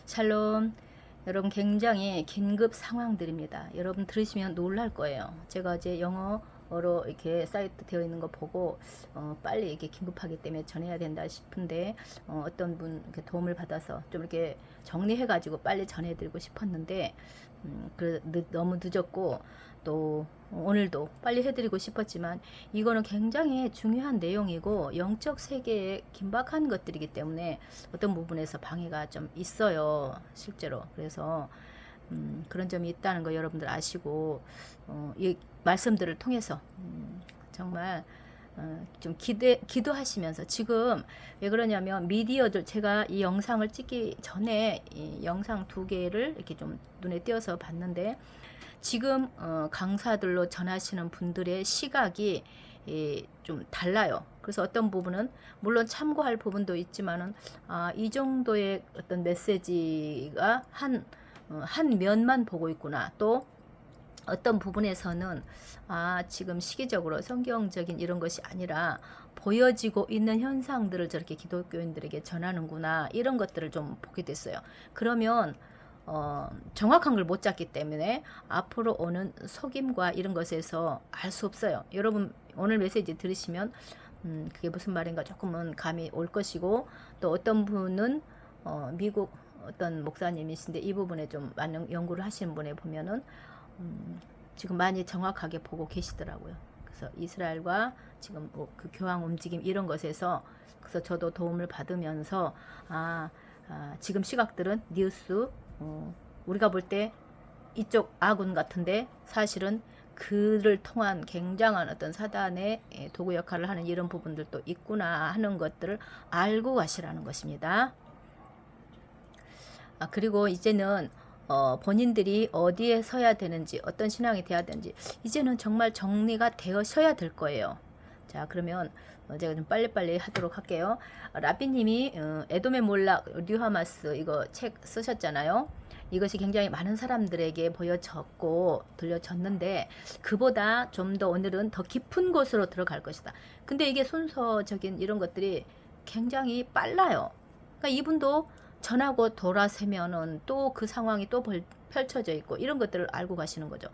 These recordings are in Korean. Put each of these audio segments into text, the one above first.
샬롬. 여러분, 굉장히 긴급 상황들입니다. 여러분 들으시면 놀랄 거예요. 제가 이제 영어로 이렇게 사이트 되어 있는 거 보고 빨리 이렇게 긴급하기 때문에 전해야 된다 싶은데 어떤 분 이렇게 도움을 받아서 좀 이렇게 정리해 가지고 빨리 전해드리고 싶었는데 너무 늦었고, 또 오늘도 빨리 해드리고 싶었지만 이거는 굉장히 중요한 내용이고 영적 세계에 긴박한 것들이기 때문에 어떤 부분에서 방해가 좀 있어요, 실제로. 그래서 그런 점이 있다는 거 여러분들 아시고 이 말씀들을 통해서 정말 좀 기도하시면서, 지금 왜 그러냐면 미디어들, 제가 이 영상을 찍기 전에 이 영상 두 개를 이렇게 좀 눈에 띄어서 봤는데, 지금 강사들로 전하시는 분들의 시각이 좀 달라요. 그래서 어떤 부분은 물론 참고할 부분도 있지만은 이 정도의 어떤 메시지가 한 면만 보고 있구나. 또 어떤 부분에서는 지금 시기적으로 성경적인 이런 것이 아니라 보여지고 있는 현상들을 저렇게 기독교인들에게 전하는구나, 이런 것들을 좀 보게 됐어요. 그러면 정확한 걸 못 잡기 때문에 앞으로 오는 속임과 이런 것에서 알 수 없어요. 여러분 오늘 메시지 들으시면 그게 무슨 말인가 조금은 감이 올 것이고, 또 어떤 분은 미국 어떤 목사님이신데 이 부분에 좀 많은 연구를 하시는 분에 보면은 지금 많이 정확하게 보고 계시더라고요. 그래서 이스라엘과 지금 그 교황 움직임 이런 것에서, 그래서 저도 도움을 받으면서 지금 시각들은 뉴스, 우리가 볼 때 이쪽 아군 같은데 사실은 그를 통한 굉장한 어떤 사단의 도구 역할을 하는 이런 부분들도 있구나 하는 것들을 알고 가시라는 것입니다. 그리고 이제는 본인들이 어디에 서야 되는지, 어떤 신앙이 돼야 되는지 이제는 정말 정리가 되어셔야 될 거예요. 자, 그러면 제가 좀 빨리빨리 하도록 할게요. 라비님이 에돔의 몰락 류하마스 이거 책 쓰셨잖아요. 이것이 굉장히 많은 사람들에게 보여졌고 들려졌는데, 그보다 좀 더 오늘은 더 깊은 곳으로 들어갈 것이다. 근데 이게 순서적인 이런 것들이 굉장히 빨라요. 그러니까 이분도 전하고 돌아서면은 또 그 상황이 또 펼쳐져 있고 이런 것들을 알고 가시는 거죠.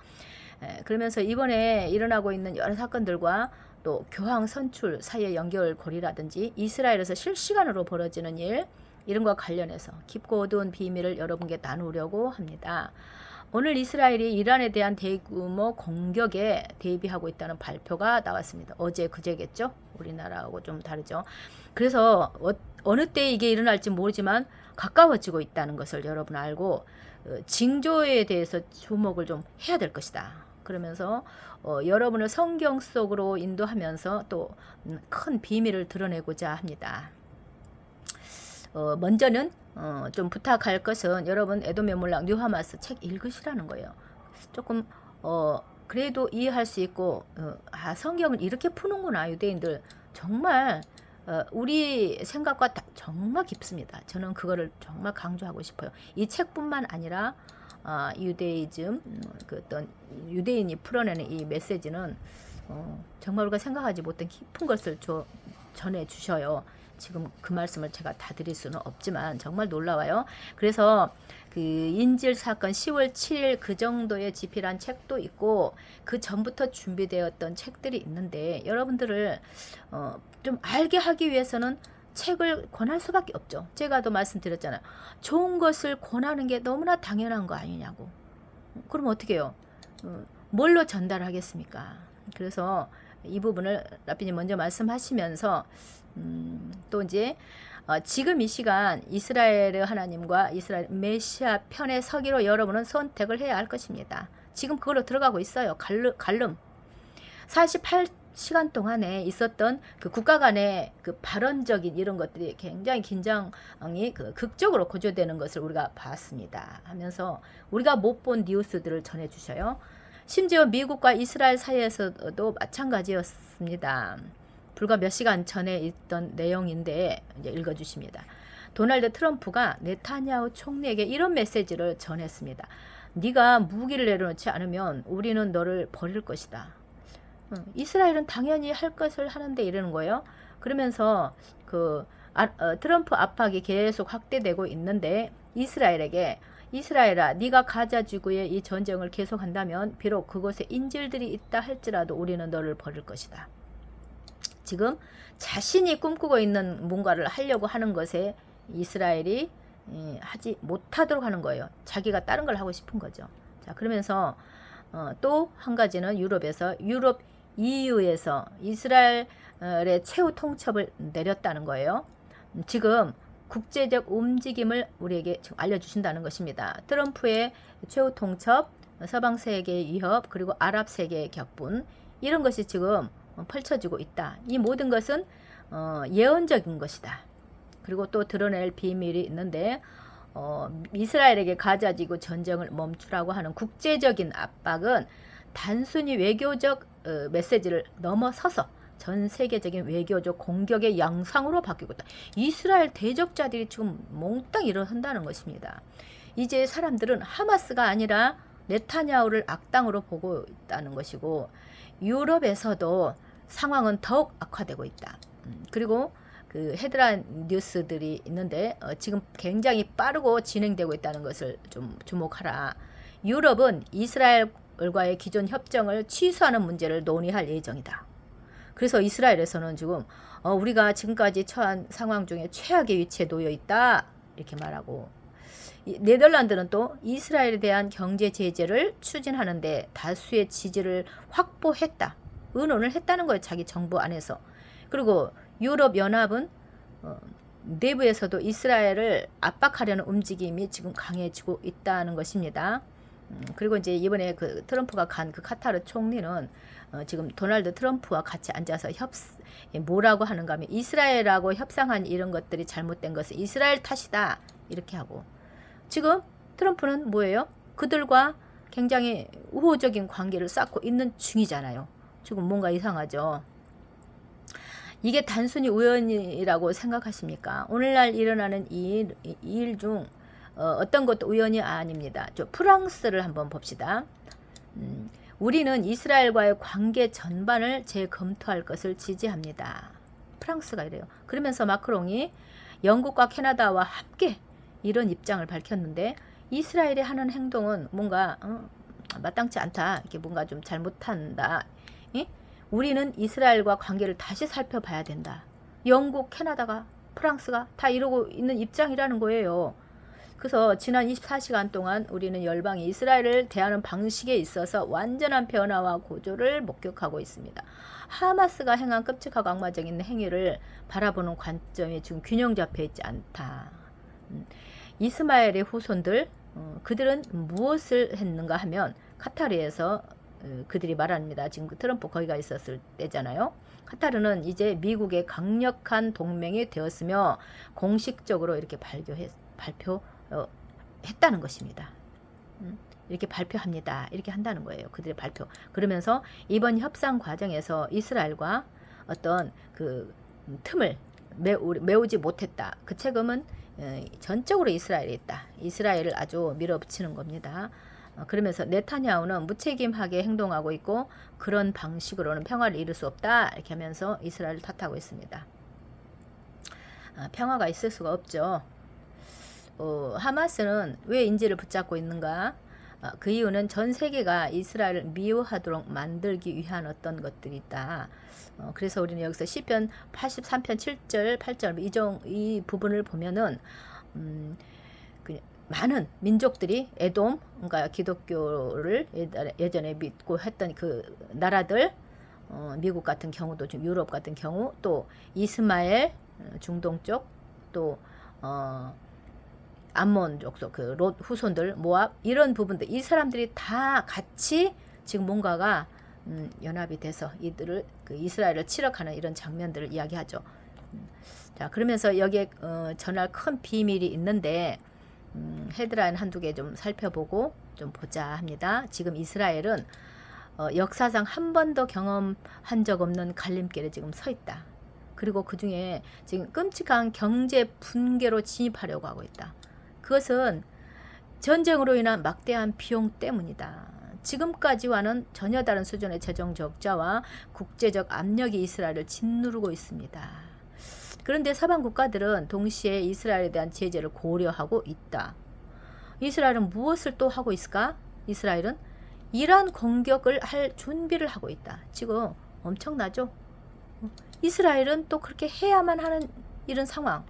그러면서 이번에 일어나고 있는 여러 사건들과 또 교황 선출 사이의 연결고리라든지 이스라엘에서 실시간으로 벌어지는 일, 이런 것과 관련해서 깊고 어두운 비밀을 여러분께 나누려고 합니다. 오늘 이스라엘이 이란에 대한 대규모 공격에 대비하고 있다는 발표가 나왔습니다. 어제 그제겠죠? 우리나라하고 좀 다르죠. 그래서 어느 때 이게 일어날지 모르지만 가까워지고 있다는 것을 여러분 알고 징조에 대해서 주목을 좀 해야 될 것이다. 그러면서 여러분을 성경 속으로 인도하면서 또 큰 비밀을 드러내고자 합니다. 먼저는 좀 부탁할 것은, 여러분 에돔의 몰락 류하마스 책 읽으시라는 거예요. 조금 그래도 이해할 수 있고 성경을 이렇게 푸는구나. 유대인들 정말 우리 생각과 정말 깊습니다. 저는 그거를 정말 강조하고 싶어요. 이 책뿐만 아니라 유대이즘, 그 어떤 유대인이 풀어내는 이 메시지는 정말 우리가 생각하지 못한 깊은 것을 전해 주셔요. 지금 그 말씀을 제가 다 드릴 수는 없지만 정말 놀라워요. 그래서 그 인질 사건 10월 7일 그 정도의 집필한 책도 있고 그 전부터 준비되었던 책들이 있는데, 여러분들을 좀 알게 하기 위해서는 책을 권할 수밖에 없죠. 제가 또 말씀드렸잖아요. 좋은 것을 권하는 게 너무나 당연한 거 아니냐고. 그럼 어떻게 해요? 뭘로 전달하겠습니까? 그래서 이 부분을 라피님 먼저 말씀하시면서 또 이제 지금 이 시간 이스라엘의 하나님과 이스라엘 메시아 편에 서기로 여러분은 선택을 해야 할 것입니다. 지금 그걸로 들어가고 있어요. 갈름. 48시간 동안에 있었던 그 국가 간의 그 발언적인 이런 것들이 굉장히 긴장이 극적으로 고조되는 것을 우리가 봤습니다. 하면서 우리가 못 본 뉴스들을 전해주셔요. 심지어 미국과 이스라엘 사이에서도 마찬가지였습니다. 불과 몇 시간 전에 있던 내용인데 이제 읽어주십니다. 도널드 트럼프가 네타냐후 총리에게 이런 메시지를 전했습니다. 네가 무기를 내려놓지 않으면 우리는 너를 버릴 것이다. 이스라엘은 당연히 할 것을 하는데 이러는 거예요. 그러면서 그 트럼프 압박이 계속 확대되고 있는데 이스라엘에게 이스라엘아 네가 가자 지구의 이 전쟁을 계속한다면 비록 그곳에 인질들이 있다 할지라도 우리는 너를 버릴 것이다. 지금 자신이 꿈꾸고 있는 뭔가를 하려고 하는 것에 이스라엘이 하지 못하도록 하는 거예요. 자기가 다른 걸 하고 싶은 거죠. 자, 그러면서 또 한 가지는 유럽 EU에서 이스라엘의 최후 통첩을 내렸다는 거예요. 지금 국제적 움직임을 우리에게 지금 알려주신다는 것입니다. 트럼프의 최후 통첩, 서방 세계의 위협, 그리고 아랍 세계의 격분, 이런 것이 지금 펼쳐지고 있다. 이 모든 것은 예언적인 것이다. 그리고 또 드러낼 비밀이 있는데 이스라엘에게 가자지구 전쟁을 멈추라고 하는 국제적인 압박은 단순히 외교적 메시지를 넘어서서 전 세계적인 외교적 공격의 양상으로 바뀌고 있다. 이스라엘 대적자들이 지금 몽땅 일어선다는 것입니다. 이제 사람들은 하마스가 아니라 네타냐후를 악당으로 보고 있다는 것이고 유럽에서도 상황은 더욱 악화되고 있다. 그리고 그 헤드라인 뉴스들이 있는데 지금 굉장히 빠르고 진행되고 있다는 것을 좀 주목하라. 유럽은 이스라엘과의 기존 협정을 취소하는 문제를 논의할 예정이다. 그래서 이스라엘에서는 지금 우리가 지금까지 처한 상황 중에 최악의 위치에 놓여 있다 이렇게 말하고, 네덜란드는 또 이스라엘에 대한 경제 제재를 추진하는데 다수의 지지를 확보했다. 의논을 했다는 거예요. 자기 정부 안에서. 그리고 유럽 연합은 내부에서도 이스라엘을 압박하려는 움직임이 지금 강해지고 있다는 것입니다. 그리고 이제 이번에 그 트럼프가 간 그 카타르 총리는 지금 도널드 트럼프와 같이 앉아서 뭐라고 하는가 하면 이스라엘하고 협상한 이런 것들이 잘못된 것은 이스라엘 탓이다 이렇게 하고, 지금 트럼프는 뭐예요? 그들과 굉장히 우호적인 관계를 쌓고 있는 중이잖아요. 지금 뭔가 이상하죠. 이게 단순히 우연이라고 생각하십니까? 오늘날 일어나는 이 일 중 어떤 것도 우연이 아닙니다. 프랑스를 한번 봅시다. 우리는 이스라엘과의 관계 전반을 재검토할 것을 지지합니다. 프랑스가 이래요. 그러면서 마크롱이 영국과 캐나다와 함께 이런 입장을 밝혔는데 이스라엘이 하는 행동은 뭔가 마땅치 않다. 이렇게 뭔가 좀 잘못한다. 예? 우리는 이스라엘과 관계를 다시 살펴봐야 된다. 영국, 캐나다가, 프랑스가 다 이러고 있는 입장이라는 거예요. 그래서 지난 24시간 동안 우리는 열방이 이스라엘을 대하는 방식에 있어서 완전한 변화와 고조를 목격하고 있습니다. 하마스가 행한 끔찍하고 악마적인 행위를 바라보는 관점이 지금 균형 잡혀 있지 않다. 이스마엘의 후손들, 그들은 무엇을 했는가 하면 카타르에서 그들이 말합니다. 지금 트럼프 거기가 있었을 때잖아요. 카타르는 이제 미국의 강력한 동맹이 되었으며 공식적으로 이렇게 발표했다는 것입니다. 이렇게 발표합니다. 이렇게 한다는 거예요. 그들의 발표. 그러면서 이번 협상 과정에서 이스라엘과 어떤 그 틈을 메우지 못했다. 그 책임은 전적으로 이스라엘에 있다. 이스라엘을 아주 밀어붙이는 겁니다. 그러면서 네타냐후는 무책임하게 행동하고 있고 그런 방식으로는 평화를 이룰 수 없다 이렇게 하면서 이스라엘을 탓하고 있습니다. 평화가 있을 수가 없죠. 하마스는 왜 인질을 붙잡고 있는가? 그 이유는 전 세계가 이스라엘을 미워하도록 만들기 위한 어떤 것들이 있다. 그래서 우리는 여기서 시편 83편 7절 8절 이 부분을 보면은 많은 민족들이 에돔, 그러니까 기독교를 예전에 믿고 했던 그 나라들, 미국 같은 경우도 좀 유럽 같은 경우, 또 이스마엘 중동 쪽, 또 암몬 쪽, 그 롯 후손들, 모압 이런 부분들, 이 사람들이 다 같이 지금 뭔가가 연합이 돼서 이들을 그 이스라엘을 치러가는 이런 장면들을 이야기하죠. 자, 그러면서 여기에 전할 큰 비밀이 있는데. 헤드라인 한두 개 좀 살펴보고 좀 보자 합니다. 지금 이스라엘은 역사상 한 번도 경험한 적 없는 갈림길에 지금 서 있다. 그리고 그 중에 지금 끔찍한 경제 분계로 진입하려고 하고 있다. 그것은 전쟁으로 인한 막대한 비용 때문이다. 지금까지와는 전혀 다른 수준의 재정 적자와 국제적 압력이 이스라엘을 짓누르고 있습니다. 그런데 서방 국가들은 동시에 이스라엘에 대한 제재를 고려하고 있다. 이스라엘은 무엇을 또 하고 있을까? 이스라엘은 이란 공격을 할 준비를 하고 있다. 지금 엄청나죠? 이스라엘은 또 그렇게 해야만 하는 이런 상황.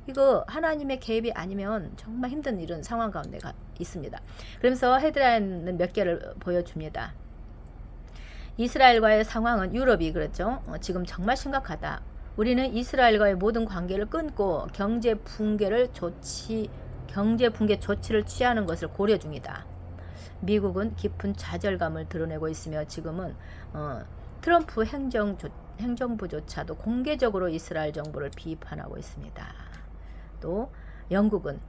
이거 하나님의 개입이 아니면 정말 힘든 이런 상황 가운데 있습니다. 그러면서 헤드라인은 몇 개를 보여줍니다. 이스라엘과의 상황은 유럽이 그렇죠. 지금 정말 심각하다. 우리는 이스라엘과의 모든 관계를 끊고 경제 붕괴 조치를 취하는 것을 고려 중이다. 미국은 깊은 좌절감을 드러내고 있으며 지금은 트럼프 행정부조차도 공개적으로 이스라엘 정부를 비판하고 있습니다. 또 영국은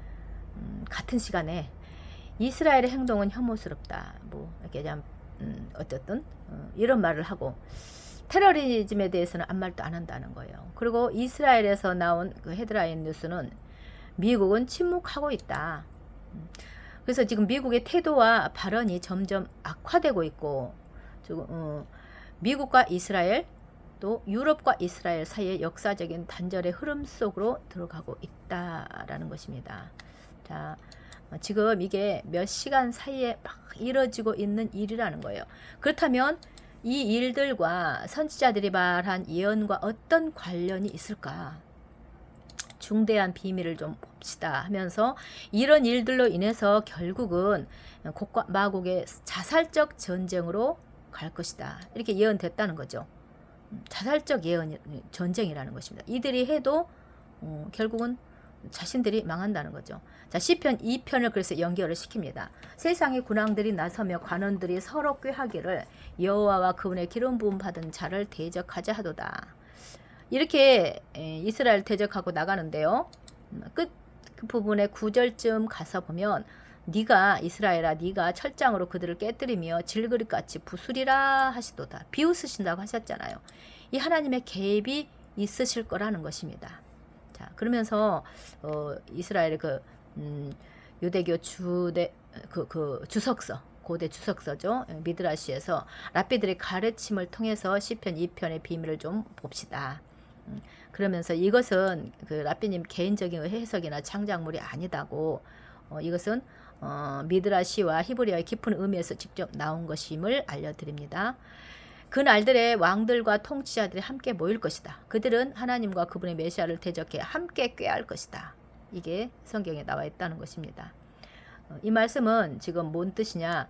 같은 시간에 이스라엘의 행동은 혐오스럽다. 뭐 이렇게 어쨌든 이런 말을 하고 테러리즘에 대해서는 아무 말도 안 한다는 거예요. 그리고 이스라엘에서 나온 그 헤드라인 뉴스는 미국은 침묵하고 있다. 그래서 지금 미국의 태도와 발언이 점점 악화되고 있고 미국과 이스라엘 또 유럽과 이스라엘 사이의 역사적인 단절의 흐름 속으로 들어가고 있다라는 것입니다. 자, 지금 이게 몇 시간 사이에 막 이뤄지고 있는 일이라는 거예요. 그렇다면 이 일들과 선지자들이 말한 예언과 어떤 관련이 있을까? 중대한 비밀을 좀 봅시다 하면서 이런 일들로 인해서 결국은 곡과 마곡의 자살적 전쟁으로 갈 것이다. 이렇게 예언됐다는 거죠. 자살적 전쟁이라는 것입니다. 이들이 해도 결국은 자신들이 망한다는 거죠. 자, 시편 2편을 그래서 연결을 시킵니다. 세상의 군왕들이 나서며 관원들이 서로 꾀하기를 여호와와 그분의 기름 부음 받은 자를 대적하자 하도다. 이렇게 이스라엘 대적하고 나가는데요. 끝 부분의 9절쯤 가서 보면 네가 이스라엘아 네가 철장으로 그들을 깨뜨리며 질그릇같이 부수리라 하시도다. 비웃으신다고 하셨잖아요. 이 하나님의 개입이 있으실 거라는 것입니다. 자, 그러면서 이스라엘의 유대교 주석서 고대 주석서죠. 미드라시에서 랍비들의 가르침을 통해서 시편 2편의 비밀을 좀 봅시다. 그러면서 이것은 그 랍비님 개인적인 해석이나 창작물이 아니다고 이것은 미드라시와 히브리어의 깊은 의미에서 직접 나온 것임을 알려드립니다. 그 날들의 왕들과 통치자들이 함께 모일 것이다. 그들은 하나님과 그분의 메시아를 대적해 함께 꾀할 것이다. 이게 성경에 나와 있다는 것입니다. 이 말씀은 지금 뭔 뜻이냐?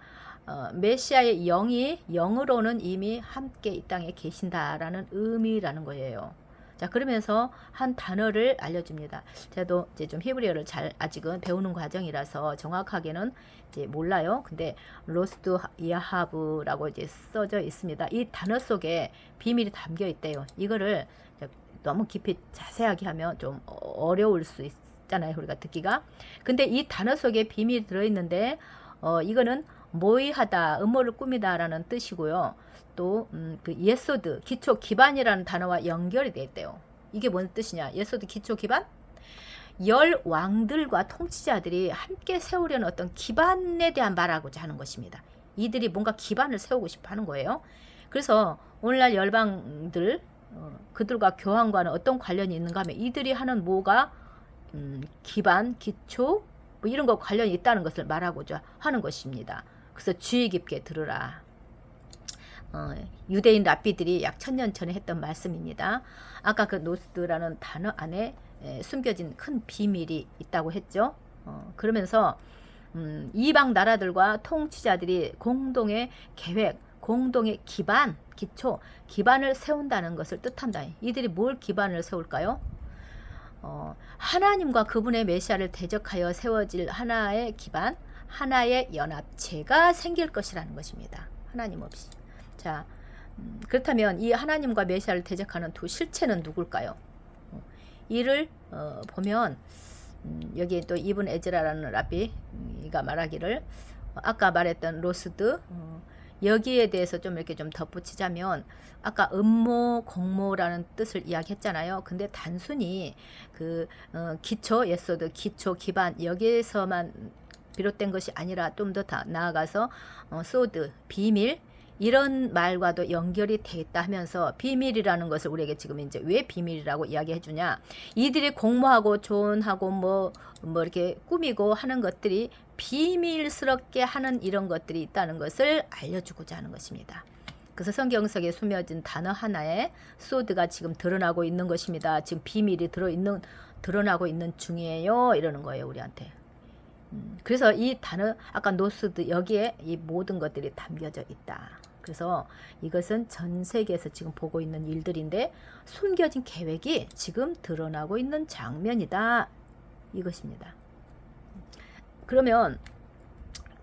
메시아의 영으로는 이미 함께 이 땅에 계신다라는 의미라는 거예요. 자, 그러면서 한 단어를 알려줍니다. 저도 이제 좀 히브리어를 아직은 배우는 과정이라서 정확하게는 이제 몰라요. 근데 로스트 야하브라고 이제 써져 있습니다. 이 단어 속에 비밀이 담겨 있대요. 이거를 너무 깊이 자세하게 하면 좀 어려울 수 있잖아요. 우리가 듣기가. 근데 이 단어 속에 비밀이 들어있는데 이거는 모의하다, 음모를 꾸미다라는 뜻이고요. 또 그 예소드, 기초 기반이라는 단어와 연결이 되어 있대요. 이게 뭔 뜻이냐? 예소드, 기초 기반? 열 왕들과 통치자들이 함께 세우려는 어떤 기반에 대한 말하고자 하는 것입니다. 이들이 뭔가 기반을 세우고 싶어 하는 거예요. 그래서 오늘날 열방들 그들과 교황과는 어떤 관련이 있는가 하면 이들이 하는 뭐가 기반, 기초 뭐 이런 거 관련이 있다는 것을 말하고자 하는 것입니다. 그래서 주의 깊게 들으라. 유대인 랍비들이 약 1000년 전에 했던 말씀입니다. 아까 그 노스드라는 단어 안에 숨겨진 큰 비밀이 있다고 했죠. 그러면서 이방 나라들과 통치자들이 공동의 계획, 공동의 기반, 기초, 기반을 세운다는 것을 뜻한다. 이들이 뭘 기반을 세울까요? 하나님과 그분의 메시아를 대적하여 세워질 하나의 기반, 하나의 연합체가 생길 것이라는 것입니다. 하나님 없이. 자, 그렇다면 이 하나님과 메시아를 대적하는 두 실체는 누굴까요? 이를 보면 여기 또 이븐 에즈라라는 랍비가 말하기를 아까 말했던 로스드 여기에 대해서 좀 이렇게 좀 덧붙이자면 아까 음모 공모라는 뜻을 이야기했잖아요. 근데 단순히 그 기초 예소드 기초 기반 여기에서만 비롯된 것이 아니라 좀 더 나아가서 소드 비밀 이런 말과도 연결이 돼 있다 하면서 비밀이라는 것을 우리에게 지금 이제 왜 비밀이라고 이야기해 주냐. 이들이 공모하고 조언하고 뭐 이렇게 꾸미고 하는 것들이 비밀스럽게 하는 이런 것들이 있다는 것을 알려주고자 하는 것입니다. 그래서 성경 속에 숨겨진 단어 하나에 소드가 지금 드러나고 있는 것입니다. 지금 비밀이 드러나고 있는 중이에요. 이러는 거예요, 우리한테. 그래서 이 단어 아까 노스드 여기에 이 모든 것들이 담겨져 있다. 그래서 이것은 전 세계에서 지금 보고 있는 일들인데 숨겨진 계획이 지금 드러나고 있는 장면이다. 이것입니다. 그러면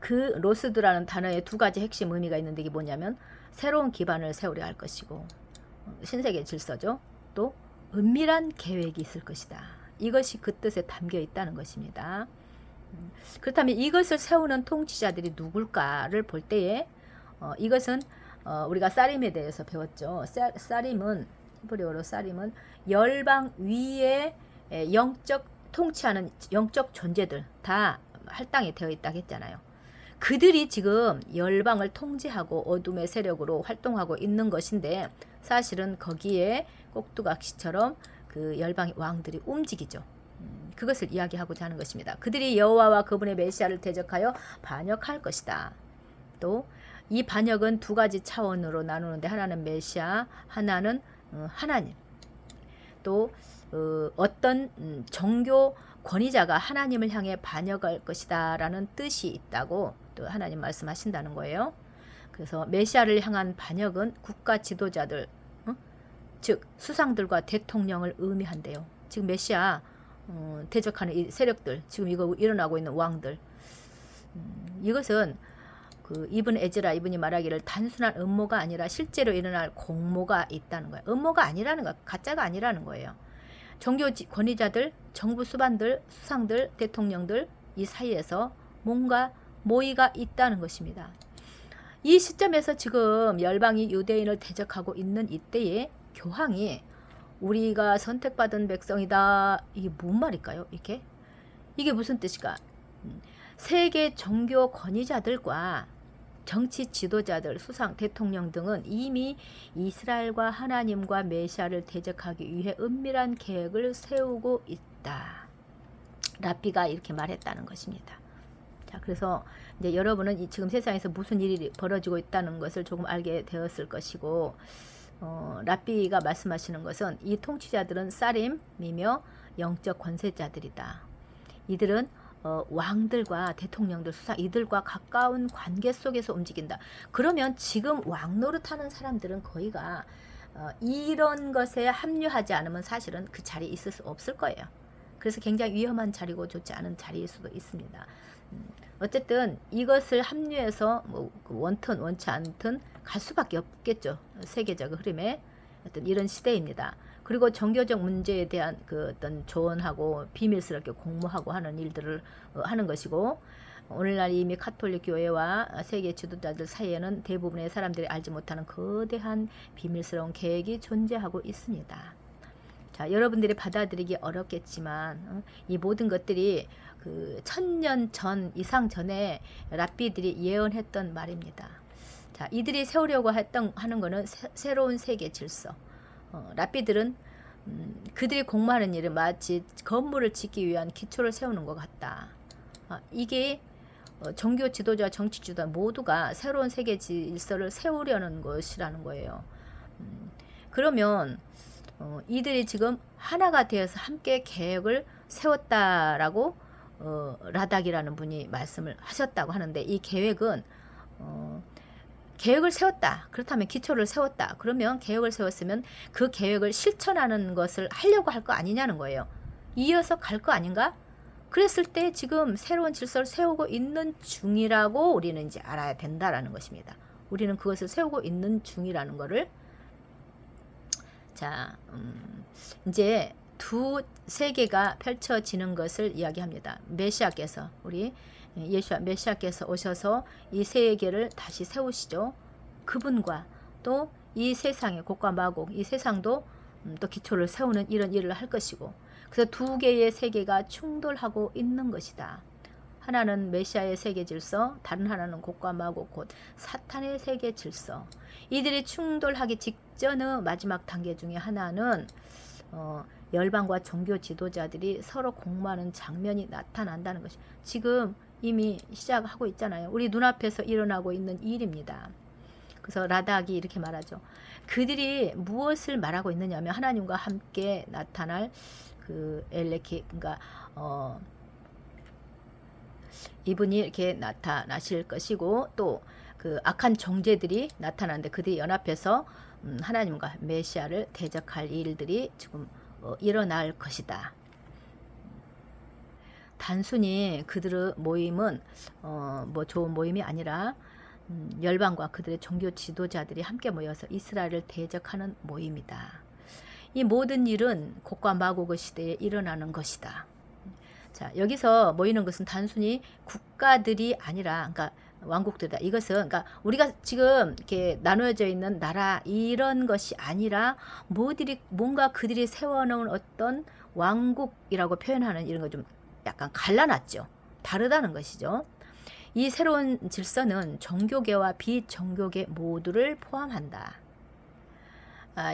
그 로스드라는 단어에 두 가지 핵심 의미가 있는데 이게 뭐냐면 새로운 기반을 세우려 할 것이고 신세계 질서죠. 또 은밀한 계획이 있을 것이다. 이것이 그 뜻에 담겨 있다는 것입니다. 그렇다면 이것을 세우는 통치자들이 누굴까를 볼 때에 이것은 우리가 사림에 대해서 배웠죠. 사림은 히브리어로 사림은 열방 위에 영적 통치하는 영적 존재들 다 할당이 되어 있다고 했잖아요. 그들이 지금 열방을 통제하고 어둠의 세력으로 활동하고 있는 것인데 사실은 거기에 꼭두각시처럼 그 열방의 왕들이 움직이죠. 그것을 이야기하고자 하는 것입니다. 그들이 여호와와 그분의 메시아를 대적하여 반역할 것이다. 또 이 반역은 두 가지 차원으로 나누는데 하나는 메시아, 하나는 하나님. 또 어떤 종교 권위자가 하나님을 향해 반역할 것이다 라는 뜻이 있다고 또 하나님 말씀하신다는 거예요. 그래서 메시아를 향한 반역은 국가 지도자들, 즉 수상들과 대통령을 의미한대요. 지금 메시아 대적하는 이 세력들, 지금 이거 일어나고 있는 왕들, 이것은 그 이분 에즈라 이분이 말하기를 단순한 음모가 아니라 실제로 일어날 공모가 있다는 거예요. 음모가 아니라는 거, 가짜가 아니라는 거예요. 종교 권위자들, 정부 수반들, 수상들, 대통령들 이 사이에서 뭔가 모의가 있다는 것입니다. 이 시점에서 지금 열방이 유대인을 대적하고 있는 이때에 교황이 우리가 선택받은 백성이다. 이게 뭔 말일까요? 이게 무슨 뜻일까? 세계 종교 권위자들과 정치 지도자들, 수상, 대통령 등은 이미 이스라엘과 하나님과 메시아를 대적하기 위해 은밀한 계획을 세우고 있다. 랍비가 이렇게 말했다는 것입니다. 자, 그래서 이제 여러분은 지금 세상에서 무슨 일이 벌어지고 있다는 것을 조금 알게 되었을 것이고, 랍비가 말씀하시는 것은 이 통치자들은 사림이며 영적 권세자들이다. 이들은 왕들과 대통령들, 수상 이들과 가까운 관계 속에서 움직인다. 그러면 지금 왕 노릇하는 사람들은 거의가 이런 것에 합류하지 않으면 사실은 그 자리에 있을 수 없을 거예요. 그래서 굉장히 위험한 자리고 좋지 않은 자리일 수도 있습니다. 어쨌든 이것을 합류해서 뭐 원튼 원치 않든 갈 수밖에 없겠죠. 세계적 흐름에 어떤 이런 시대입니다. 그리고 종교적 문제에 대한 그 어떤 조언하고 비밀스럽게 공모하고 하는 일들을 하는 것이고, 오늘날 이미 카톨릭 교회와 세계 지도자들 사이에는 대부분의 사람들이 알지 못하는 거대한 비밀스러운 계획이 존재하고 있습니다. 자, 여러분들이 받아들이기 어렵겠지만 이 모든 것들이 그 1000년 전 이상 전에 랍비들이 예언했던 말입니다. 자, 이들이 세우려고 하는 거는 새로운 세계 질서. 랍비들은 그들이 공모하는 일은 마치 건물을 짓기 위한 기초를 세우는 것 같다. 이게 종교 지도자, 정치 지도자 모두가 새로운 세계 질서를 세우려는 것이라는 거예요. 그러면 이들이 지금 하나가 되어서 함께 계획을 세웠다라고 라닥이라는 분이 말씀을 하셨다고 하는데, 이 계획은 계획을 세웠다. 그렇다면 기초를 세웠다. 그러면 계획을 세웠으면 그 계획을 실천하는 것을 하려고 할 거 아니냐는 거예요. 이어서 갈 거 아닌가? 그랬을 때 지금 새로운 질서를 세우고 있는 중이라고 우리는 이제 알아야 된다라는 것입니다. 우리는 그것을 세우고 있는 중이라는 거를. 자, 이제 두 세계가 펼쳐지는 것을 이야기합니다. 메시아께서 우리 예수와 메시아께서 오셔서 이 세계를 다시 세우시죠. 그분과 또 이 세상의 곡과 마곡, 이 세상도 또 기초를 세우는 이런 일을 할 것이고, 그래서 두 개의 세계가 충돌하고 있는 것이다. 하나는 메시아의 세계 질서, 다른 하나는 곡과 마곡 곧 사탄의 세계 질서. 이들이 충돌하기 직전의 마지막 단계 중에 하나는 열방과 종교 지도자들이 서로 공모하는 장면이 나타난다는 것이 지금 이미 시작하고 있잖아요. 우리 눈앞에서 일어나고 있는 일입니다. 그래서 라닥이 이렇게 말하죠. 그들이 무엇을 말하고 있느냐면 하나님과 함께 나타날 그 엘레키, 그러니까 이분이 이렇게 나타나실 것이고 또 그 악한 정죄들이 나타나는데 그들이 연합해서 하나님과 메시아를 대적할 일들이 지금 일어날 것이다. 단순히 그들의 모임은 뭐 좋은 모임이 아니라 열방과 그들의 종교 지도자들이 함께 모여서 이스라엘을 대적하는 모임이다. 이 모든 일은 곡과 마곡의 시대에 일어나는 것이다. 자, 여기서 모이는 것은 단순히 국가들이 아니라, 그러니까 왕국들이다. 이것은 그러니까 우리가 지금 이렇게 나누어져 있는 나라 이런 것이 아니라 뭔가 그들이 세워놓은 어떤 왕국이라고 표현하는 이런 거 좀 약간 갈라놨죠. 다르다는 것이죠. 이 새로운 질서는 종교계와 비종교계 모두를 포함한다.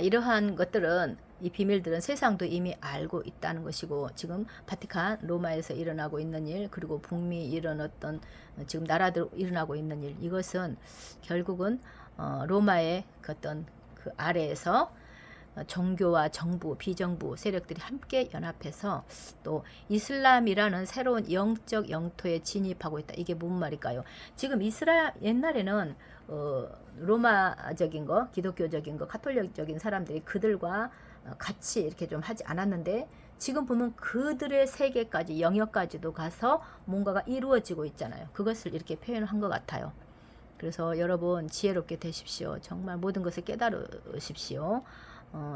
이러한 것들은 이 비밀들은 세상도 이미 알고 있다는 것이고 지금 바티칸 로마에서 일어나고 있는 일 그리고 북미 이런 어떤 지금 나라들 일어나고 있는 일 이것은 결국은 로마의 그 어떤 그 아래에서 종교와 정부, 비정부 세력들이 함께 연합해서 또 이슬람이라는 새로운 영적 영토에 진입하고 있다. 이게 무슨 말일까요? 지금 이스라엘 옛날에는 로마적인 거, 기독교적인 거, 카톨릭적인 사람들이 그들과 같이 이렇게 좀 하지 않았는데 지금 보면 그들의 세계까지 영역까지도 가서 뭔가가 이루어지고 있잖아요. 그것을 이렇게 표현한 것 같아요. 그래서 여러분 지혜롭게 되십시오. 정말 모든 것을 깨달으십시오.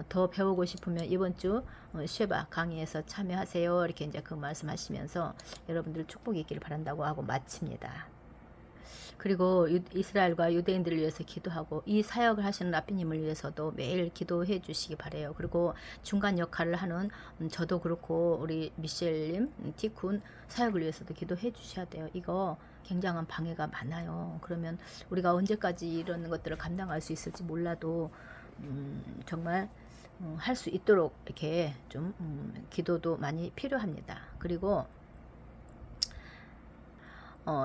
더 배우고 싶으면 이번 주 쉐바 강의에서 참여하세요. 이렇게 이제 그 말씀하시면서 여러분들 축복이 있기를 바란다고 하고 마칩니다. 그리고 이스라엘과 유대인들을 위해서 기도하고 이 사역을 하시는 라피님을 위해서도 매일 기도해 주시기 바래요. 그리고 중간 역할을 하는 저도 그렇고 우리 미셸님, 티쿤 사역을 위해서도 기도해 주셔야 돼요. 이거 굉장한 방해가 많아요. 그러면 우리가 언제까지 이런 것들을 감당할 수 있을지 몰라도 정말 할 수 있도록 이렇게 좀 기도도 많이 필요합니다. 그리고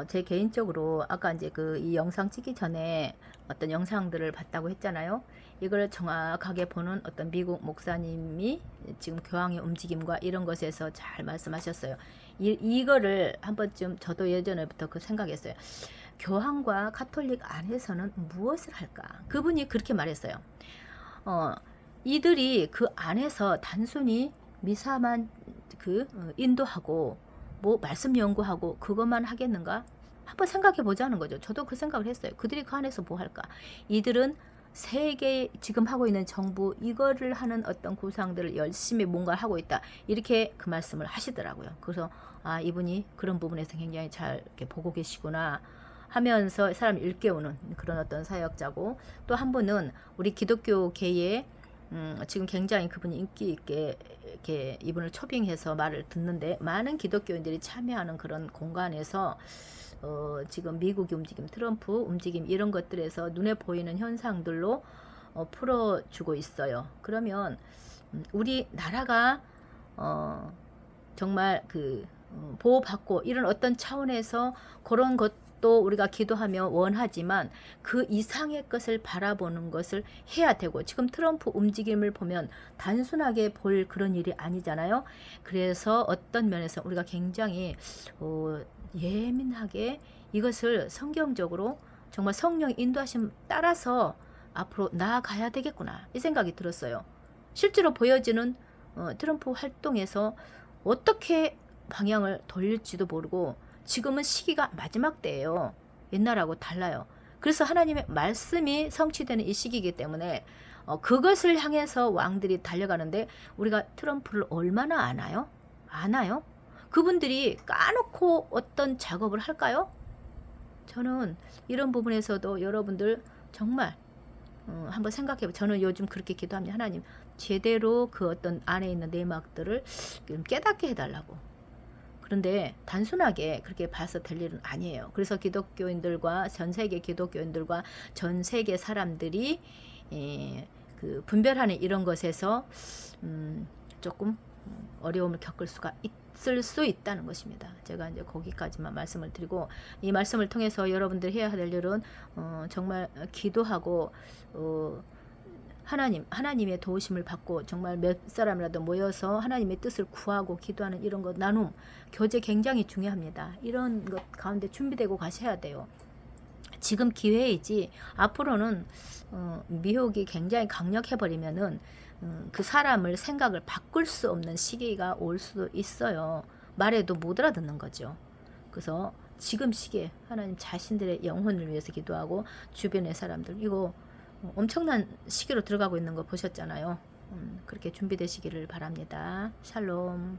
제 개인적으로 아까 이제 이 영상 찍기 전에 어떤 영상들을 봤다고 했잖아요. 이걸 정확하게 보는 어떤 미국 목사님이 지금 교황의 움직임과 이런 것에서 잘 말씀하셨어요. 이거를 한 번쯤 저도 예전에부터 그 생각했어요. 교황과 카톨릭 안에서는 무엇을 할까? 그분이 그렇게 말했어요. 이들이 그 안에서 단순히 미사만 인도하고 뭐 말씀 연구하고 그것만 하겠는가? 한번 생각해 보자는 거죠. 저도 그 생각을 했어요. 그들이 그 안에서 뭐 할까? 이들은 세계 지금 하고 있는 정부 이거를 하는 어떤 구상들을 열심히 뭔가 하고 있다. 이렇게 그 말씀을 하시더라고요. 그래서 이분이 그런 부분에서 굉장히 잘 이렇게 보고 계시구나 하면서 사람 일깨우는 그런 어떤 사역자고 또 한 분은 우리 기독교계에 지금 굉장히 그분이 인기 있게 이렇게 이분을 초빙해서 말을 듣는데 많은 기독교인들이 참여하는 그런 공간에서 지금 미국의 움직임, 트럼프 움직임 이런 것들에서 눈에 보이는 현상들로 풀어주고 있어요. 그러면 우리 나라가 정말 보호받고 이런 어떤 차원에서 그런 것도 우리가 기도하며 원하지만 그 이상의 것을 바라보는 것을 해야 되고 지금 트럼프 움직임을 보면 단순하게 볼 그런 일이 아니잖아요. 그래서 어떤 면에서 우리가 굉장히 예민하게 이것을 성경적으로 정말 성령 인도하심 따라서 앞으로 나아가야 되겠구나 이 생각이 들었어요. 실제로 보여지는 트럼프 활동에서 어떻게 방향을 돌릴지도 모르고 지금은 시기가 마지막 때예요. 옛날하고 달라요. 그래서 하나님의 말씀이 성취되는 이 시기이기 때문에 그것을 향해서 왕들이 달려가는데 우리가 트럼프를 얼마나 아나요? 아나요? 그분들이 까놓고 어떤 작업을 할까요? 저는 이런 부분에서도 여러분들 정말 한번 생각해보세요. 저는 요즘 그렇게 기도합니다. 하나님 제대로 그 어떤 안에 있는 내막들을 깨닫게 해달라고. 그런데 단순하게 그렇게 봐서 될 일은 아니에요. 그래서 기독교인들과 전 세계 기독교인들과 전 세계 사람들이 그 분별하는 이런 것에서 조금 어려움을 겪을 수가 있을 수 있다는 것입니다. 제가 이제 거기까지만 말씀을 드리고, 이 말씀을 통해서 여러분들이 해야 될 일은 정말 기도하고 하나님의 도우심을 받고 정말 몇 사람이라도 모여서 하나님의 뜻을 구하고 기도하는 이런 것 나눔, 교제 굉장히 중요합니다. 이런 것 가운데 준비되고 가셔야 돼요. 지금 기회이지 앞으로는 미혹이 굉장히 강력해버리면은 그 사람을 생각을 바꿀 수 없는 시기가 올 수도 있어요. 말해도 못 알아듣는 거죠. 그래서 지금 시기에 하나님 자신들의 영혼을 위해서 기도하고 주변의 사람들, 이거 엄청난 시기로 들어가고 있는 거 보셨잖아요. 그렇게 준비되시기를 바랍니다. 샬롬.